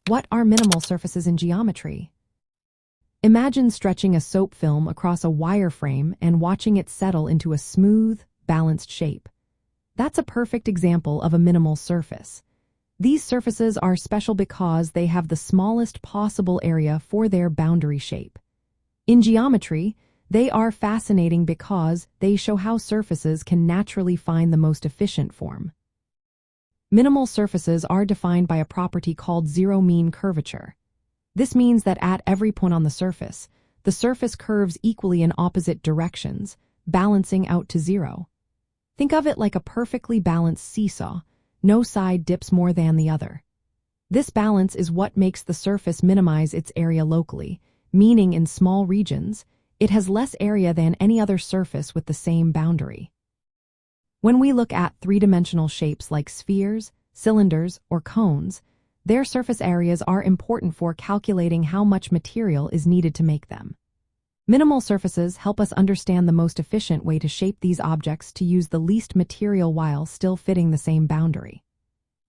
What are minimal surfaces in geometry? Imagine stretching a soap film across a wireframe and watching it settle into a smooth, balanced shape. That's a perfect example of a minimal surface. These surfaces are special because they have the smallest possible area for their boundary shape. In geometry, they are fascinating because they show how surfaces can naturally find the most efficient form. Minimal surfaces are defined by a property called zero-mean curvature. This means that at every point on the surface curves equally in opposite directions, balancing out to zero. Think of it like a perfectly balanced seesaw. No side dips more than the other. This balance is what makes the surface minimize its area locally, meaning in small regions, it has less area than any other surface with the same boundary. When we look at three-dimensional shapes like spheres, cylinders, or cones, their surface areas are important for calculating how much material is needed to make them. Minimal surfaces help us understand the most efficient way to shape these objects to use the least material while still fitting the same boundary.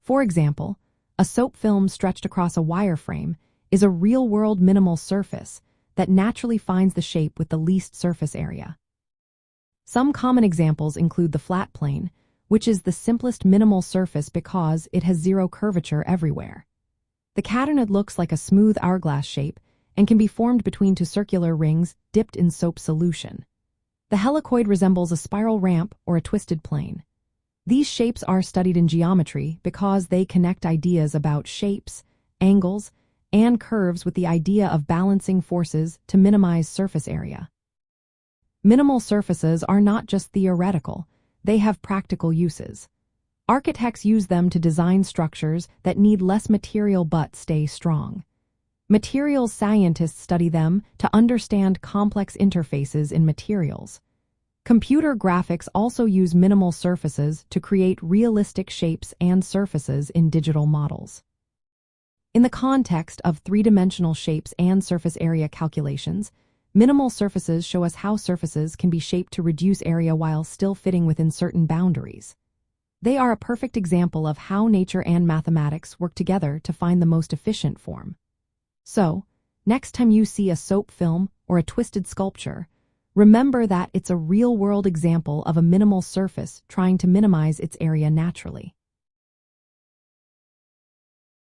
For example, a soap film stretched across a wireframe is a real-world minimal surface that naturally finds the shape with the least surface area. Some common examples include the flat plane, which is the simplest minimal surface because it has zero curvature everywhere. The catenoid looks like a smooth hourglass shape and can be formed between two circular rings dipped in soap solution. The helicoid resembles a spiral ramp or a twisted plane. These shapes are studied in geometry because they connect ideas about shapes, angles, and curves with the idea of balancing forces to minimize surface area. Minimal surfaces are not just theoretical, they have practical uses. Architects use them to design structures that need less material but stay strong. Materials scientists study them to understand complex interfaces in materials. Computer graphics also use minimal surfaces to create realistic shapes and surfaces in digital models. In the context of three-dimensional shapes and surface area calculations, minimal surfaces show us how surfaces can be shaped to reduce area while still fitting within certain boundaries. They are a perfect example of how nature and mathematics work together to find the most efficient form. So, next time you see a soap film or a twisted sculpture, remember that it's a real-world example of a minimal surface trying to minimize its area naturally.